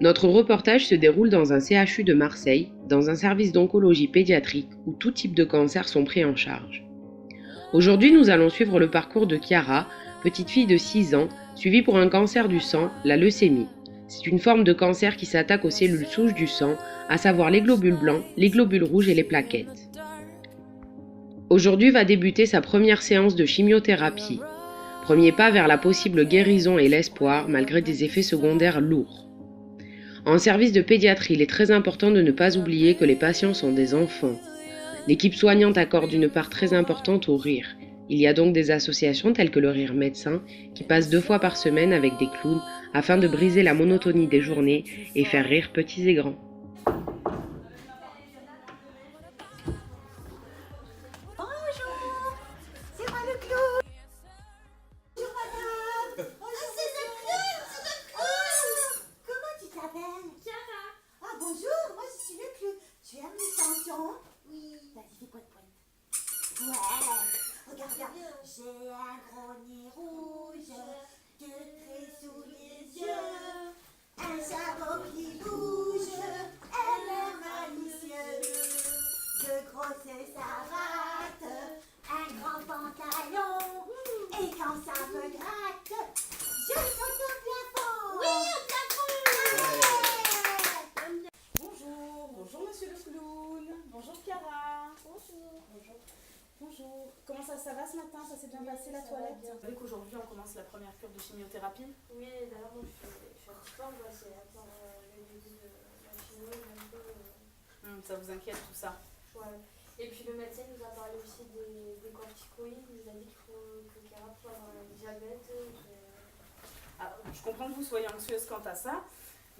Notre reportage se déroule dans un CHU de Marseille, dans un service d'oncologie pédiatrique où tout type de cancers sont pris en charge. Aujourd'hui, nous allons suivre le parcours de Chiara, petite fille de 6 ans, suivie pour un cancer du sang, la leucémie. C'est une forme de cancer qui s'attaque aux cellules souches du sang, à savoir les globules blancs, les globules rouges et les plaquettes. Aujourd'hui va débuter sa première séance de chimiothérapie. Premier pas vers la possible guérison et l'espoir, malgré des effets secondaires lourds. En service de pédiatrie, il est très important de ne pas oublier que les patients sont des enfants. L'équipe soignante accorde une part très importante au rire. Il y a donc des associations telles que le Rire Médecin qui passent 2 fois par semaine avec des clowns afin de briser la monotonie des journées et faire rire petits et grands. Bonjour, c'est moi le clown. Bonjour madame. Bonjour, c'est le clown, c'est le clown. Comment tu t'appelles? Chiara. Ah bonjour, moi je suis le clown. Tu aimes les chansons? Oui. Vas-y, fais pointe pointe. Ouais. Regarde, regarde. J'ai un gros nez rouge, deux traits sous les yeux, un chapeau qui bouge, un air malicieux, de grosses savates, un grand pantalon, et quand ça me gratte, je saute au plafond. Oui, au plafond. Ouais. Bonjour, bonjour monsieur le clown. Bonjour Chiara. Bonjour. Bonjour. Bonjour. Comment ça va ce matin? Ça s'est bien passé la ça toilette? va bien. Vous savez qu'aujourd'hui on commence la première cure de chimiothérapie? Oui, d'ailleurs, moi je suis un petit peu angoissée par le début de la chimio, un peu. Ça vous inquiète tout ça? Ouais. Et puis le médecin nous a parlé aussi des corticoïdes. Il nous a dit qu'il faut que Chiara puisse avoir le diabète. Je comprends que vous soyez anxieuse quant à ça,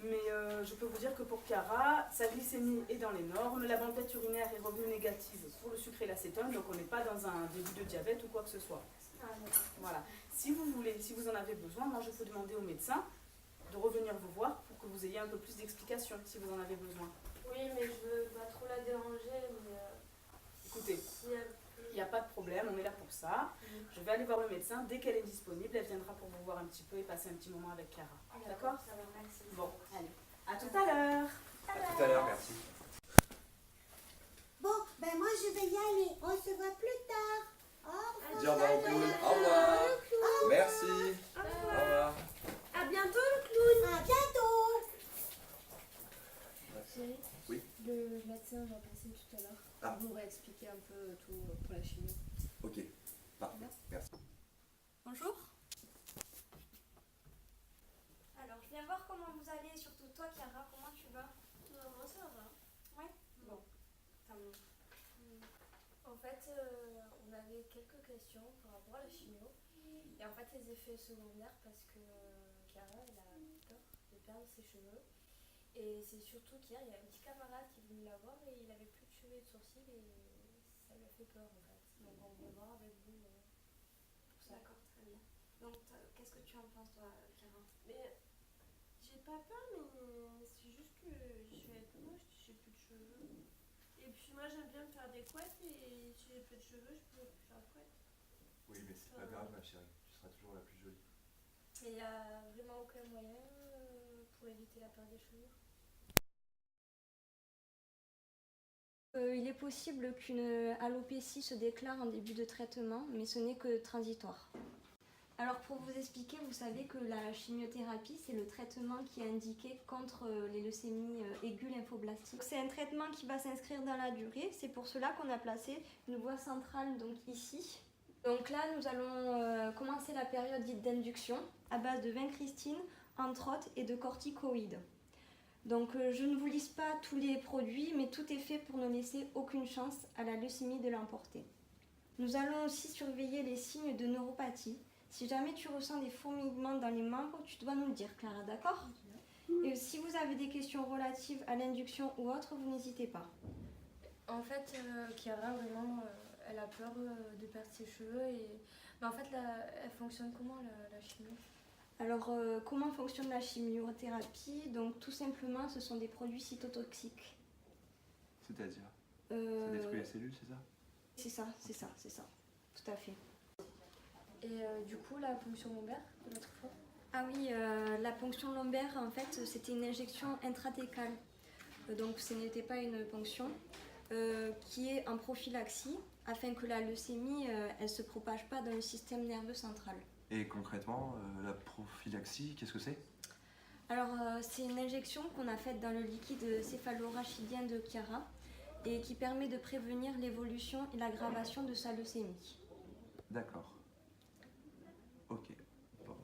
mais je peux vous dire que pour Chiara, sa glycémie est dans les normes, la bandelette urinaire est revenue négative pour le sucre et l'acétone, donc on n'est pas dans un début de diabète ou quoi que ce soit. Ah, d'accord. Voilà. Si vous voulez, si vous en avez besoin, moi je peux demander au médecin de revenir vous voir pour que vous ayez un peu plus d'explications si vous en avez besoin. Oui, mais je veux pas trop la déranger. Mais, Écoutez, si elle peut. il n'y a pas de problème, on est là pour ça. Je vais aller voir le médecin, dès qu'elle est disponible, elle viendra pour vous voir un petit peu et passer un petit moment avec Chiara. D'accord? Ça va, merci. Bon, allez. À tout à l'heure. À tout à l'heure, merci. Bon, ben moi je vais y aller. On se voit plus tard. Au revoir. Dis au revoir au clown. Au revoir. Merci. Au revoir. À bientôt le clown. À bientôt. Chérie, Oui. le médecin va passer tout à l'heure. Ah. Vous réexpliquer un peu tout pour la chimie. Ok. Parfait. Merci. Bonjour. Alors, je viens voir comment vous allez, surtout toi, Chiara, comment tu vas? Moi ça va. Ouais. Bon, tant mieux. En fait, on avait quelques questions par rapport à la chimio. Et en fait, les effets secondaires, parce que Chiara, elle a peur de perdre ses cheveux. Et c'est surtout qu'hier, il y a un petit camarade qui est venu la voir et il avait plus de cheveux et de sourcils et ça lui a fait peur en fait. Donc on voulait voir avec vous pour ça. D'accord, très bien. Donc, qu'est-ce que tu en penses, toi, Chiara? Mais j'ai pas peur, mais c'est juste que je vais être moche si j'ai plus de cheveux. Et puis moi, j'aime bien me faire des couettes et si j'ai plus de cheveux, je peux plus faire de couettes. Oui, mais c'est pas grave, ma chérie. Tu seras toujours la plus jolie. Et il n'y a vraiment aucun moyen pour éviter la perte des cheveux. Il est possible qu'une alopécie se déclare en début de traitement, mais ce n'est que transitoire. Alors pour vous expliquer, vous savez que la chimiothérapie, c'est le traitement qui est indiqué contre les leucémies aiguës lymphoblastiques. C'est un traitement qui va s'inscrire dans la durée, c'est pour cela qu'on a placé une voie centrale donc ici. Donc là, nous allons commencer la période dite d'induction à base de vincristine, entre autres, et de corticoïdes. Donc je ne vous liste pas tous les produits, mais tout est fait pour ne laisser aucune chance à la leucémie de l'emporter. Nous allons aussi surveiller les signes de neuropathie. Si jamais tu ressens des fourmillements dans les membres, tu dois nous le dire, Clara, d'accord? Et si vous avez des questions relatives à l'induction ou autre, vous n'hésitez pas. En fait, Chiara, vraiment, elle a peur de perdre ses cheveux. Mais en fait, elle fonctionne comment la chimio? Alors, comment fonctionne la chimiothérapie? Donc, tout simplement, ce sont des produits cytotoxiques. C'est-à-dire ça détruit les cellules, c'est ça? C'est ça, tout à fait. Et du coup, la ponction lombaire de l'autre fois? Ah oui, la ponction lombaire, en fait, c'était une injection intratécale. Donc ce n'était pas une ponction qui est en prophylaxie afin que la leucémie, elle ne se propage pas dans le système nerveux central. Et concrètement, la prophylaxie, qu'est-ce que c'est? Alors, c'est une injection qu'on a faite dans le liquide céphalorachidien de Chiara et qui permet de prévenir l'évolution et l'aggravation de sa leucémie. D'accord. Ok. Bon,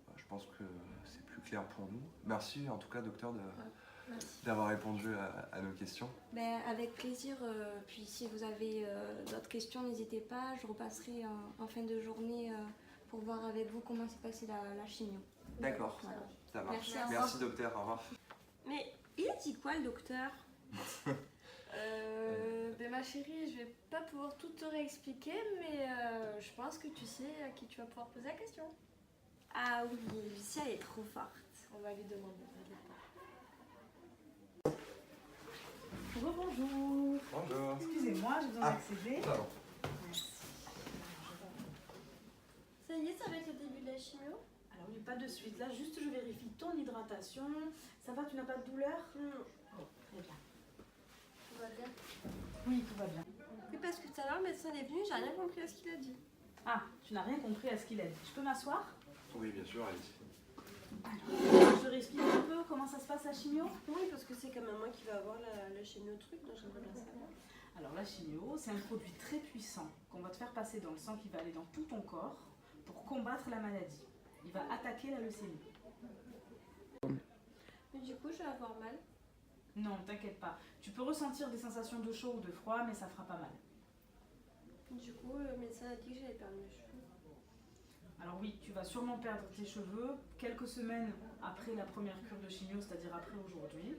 bah, je pense que c'est plus clair pour nous. Merci en tout cas, docteur, d'avoir répondu à nos questions. Ben, avec plaisir. Puis si vous avez d'autres questions, n'hésitez pas. Je repasserai en fin de journée pour voir avec vous comment s'est passée la chimio. D'accord, Voilà. ça marche. Merci, au revoir. Merci docteur, au revoir. Mais il a dit quoi le docteur? Ben ma chérie, je vais pas pouvoir tout te réexpliquer, mais je pense que tu sais à qui tu vas pouvoir poser la question. Ah oui, Lucia elle est trop forte. On va lui demander. Bonjour. Bonjour. Excusez-moi, j'ai besoin d'accéder. Pardon. Ça y est, ça va être le début de la chimio? Alors oui, pas de suite. Là, juste je vérifie ton hydratation. Ça va, tu n'as pas de douleur? Non. Bon, très bien. Tout va bien. Oui, tout va bien. Oui, parce que tout à l'heure, le médecin est venu, j'ai rien compris à ce qu'il a dit. Ah, tu n'as rien compris à ce qu'il a dit. Je peux m'asseoir? Oui, bien sûr, allez-y. Je réexplique un peu comment ça se passe la chimio? Oui, parce que c'est quand même moi qui va avoir la chimio truc, donc j'aimerais bien savoir. Alors la chimio, c'est un produit très puissant qu'on va te faire passer dans le sang qui va aller dans tout ton corps pour combattre la maladie. Il va attaquer la leucémie. Mais du coup, je vais avoir mal. Non, t'inquiète pas. Tu peux ressentir des sensations de chaud ou de froid, mais ça fera pas mal. Du coup, le médecin a dit que j'allais perdre mes cheveux. Alors oui, tu vas sûrement perdre tes cheveux quelques semaines après la première cure de chimio, c'est-à-dire après aujourd'hui.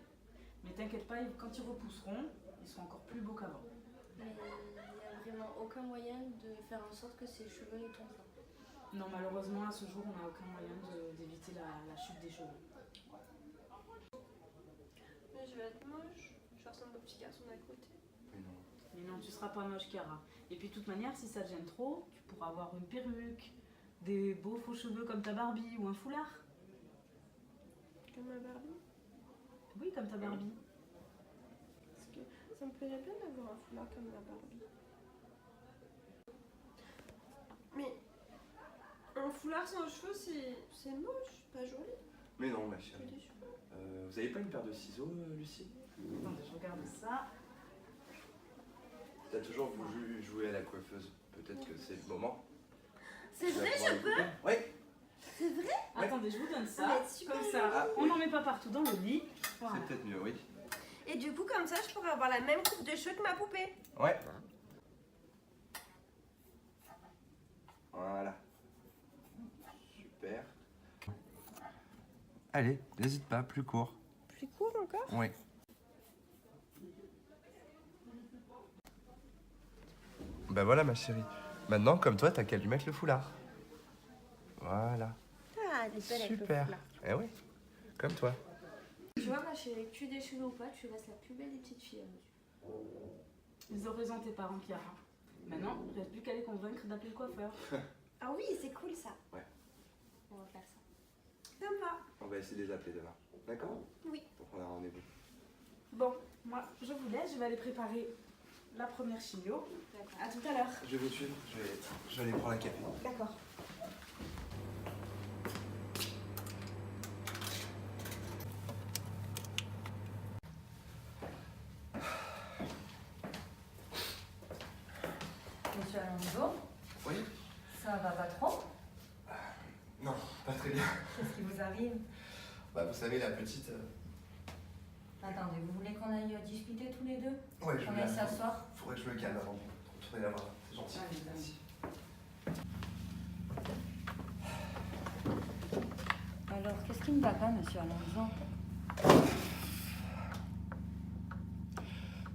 Mais t'inquiète pas, quand ils repousseront, ils seront encore plus beaux qu'avant. Mais il n'y a vraiment aucun moyen de faire en sorte que ces cheveux ne tombent pas. Non, malheureusement, à ce jour, on n'a aucun moyen d'éviter la chute des cheveux. Mais je vais être moche. Je vais ressembler au petit garçon d'à côté. Mais non. Mais non, tu seras pas moche, Chiara. Et puis de toute manière, si ça te gêne trop, tu pourras avoir une perruque, des beaux faux cheveux comme ta Barbie ou un foulard. Comme ma Barbie. Oui, comme ta Barbie. Parce que ça me plairait bien d'avoir un foulard comme ma Barbie. Mais un foulard sans cheveux, c'est moche, pas joli. Mais non, ma Que chérie. des cheveux. Vous avez pas une paire de ciseaux, Lucie? Attendez, je regarde ça. T'as toujours voulu jouer à la coiffeuse. Peut-être que c'est le moment. C'est vrai, je peux? Oui. C'est vrai? Ouais. Attendez, je vous donne Ça va ça. être super Comme ça, Ah, on n'en met pas partout dans le lit. Voilà. C'est peut-être mieux, oui. Et du coup, comme ça, je pourrais avoir la même coupe de cheveux que ma poupée. Ouais. Voilà. Super. Allez, n'hésite pas, plus court. Plus court encore? Oui. Bah voilà ma chérie. Maintenant, comme toi, t'as qu'à lui mettre le foulard. Voilà. Ah, elle est belle avec le Super. foulard. Eh oui, comme toi. Tu vois, ma chérie, que tu aies des cheveux ou pas, tu restes la plus belle des petites filles. Ils ont raison tes parents, Chiara. Maintenant, il ne reste plus qu'à les convaincre d'appeler le coiffeur. Ah oui, c'est cool ça. Ouais. On va faire ça. Ça me va. On va essayer de les appeler demain. D'accord? Oui. Pour prendre un rendez-vous. Bon, moi, je vous laisse. Je vais aller préparer la première chimio. D'accord. À tout à l'heure. Je vais vous suivre. Je vais aller prendre un café. D'accord. Monsieur Alonso, Oui? ça va pas trop? Non, pas très bien. Qu'est-ce qui vous arrive? Bah vous savez, la petite... Attendez, vous voulez qu'on aille discuter tous les deux? Ouais, je Qu'on veux aille bien. s'asseoir? Faudrait que je me calme avant de retourner la voir. C'est gentil. Allez, Merci. Alors, qu'est-ce qui ne va pas, monsieur Alonso?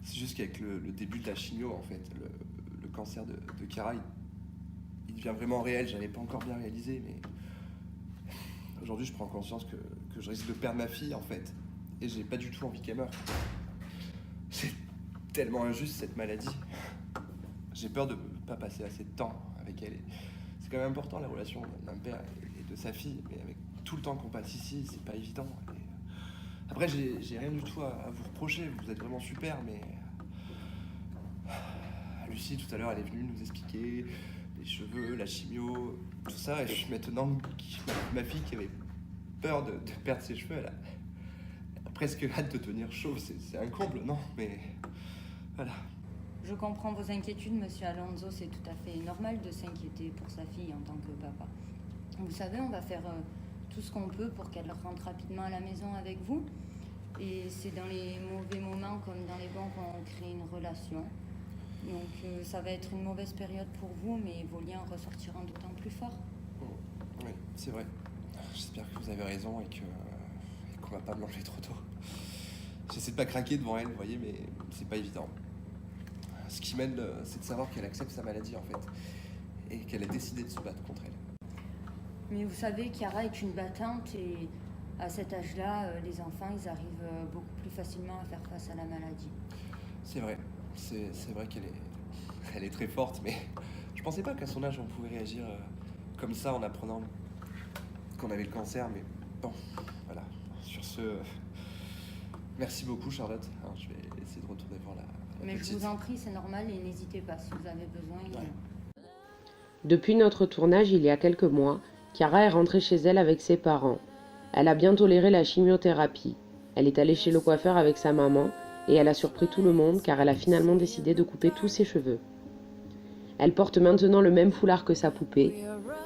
C'est juste qu'avec le début de la chimio, en fait, le cancer de Chiara, il devient vraiment réel. J'avais pas encore bien réalisé, mais aujourd'hui, je prends conscience que je risque de perdre ma fille, en fait. Et j'ai pas du tout envie qu'elle meure. C'est tellement injuste, cette maladie. J'ai peur de pas passer assez de temps avec elle. Et c'est quand même important, la relation d'un père et de sa fille, mais avec tout le temps qu'on passe ici, c'est pas évident. Et après, j'ai rien du tout à vous reprocher, vous êtes vraiment super, mais... Lucie, tout à l'heure, elle est venue nous expliquer les cheveux, la chimio, tout ça, et maintenant, ma fille qui avait peur de perdre ses cheveux, elle a presque hâte de tenir chaud, c'est un comble, non? Mais voilà. Je comprends vos inquiétudes, monsieur Alonso, c'est tout à fait normal de s'inquiéter pour sa fille en tant que papa. Vous savez, on va faire tout ce qu'on peut pour qu'elle rentre rapidement à la maison avec vous. Et c'est dans les mauvais moments comme dans les bons qu'on crée une relation. Donc ça va être une mauvaise période pour vous, mais vos liens ressortiront d'autant plus forts. Oui, c'est vrai. J'espère que vous avez raison et qu'on va pas me l'enlever trop tôt. J'essaie de pas craquer devant elle, vous voyez, mais c'est pas évident. Ce qui m'aide, c'est de savoir qu'elle accepte sa maladie, en fait, et qu'elle a décidé de se battre contre elle. Mais vous savez, Chiara est une battante et à cet âge-là, les enfants, ils arrivent beaucoup plus facilement à faire face à la maladie. C'est vrai. C'est vrai elle est très forte, mais je pensais pas qu'à son âge, on pouvait réagir comme ça en apprenant qu'on avait le cancer, mais bon, voilà. Sur ce, merci beaucoup, Charlotte. Hein, je vais essayer de retourner voir la Mais petite. je vous en prie, c'est normal et n'hésitez pas si vous avez besoin. Ouais. Depuis notre tournage il y a quelques mois, Chiara est rentrée chez elle avec ses parents. Elle a bien toléré la chimiothérapie. Elle est allée chez le coiffeur avec sa maman et elle a surpris tout le monde car elle a finalement décidé de couper tous ses cheveux. Elle porte maintenant le même foulard que sa poupée,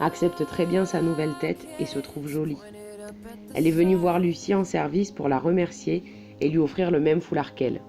accepte très bien sa nouvelle tête et se trouve jolie. Elle est venue voir Lucie en service pour la remercier et lui offrir le même foulard qu'elle.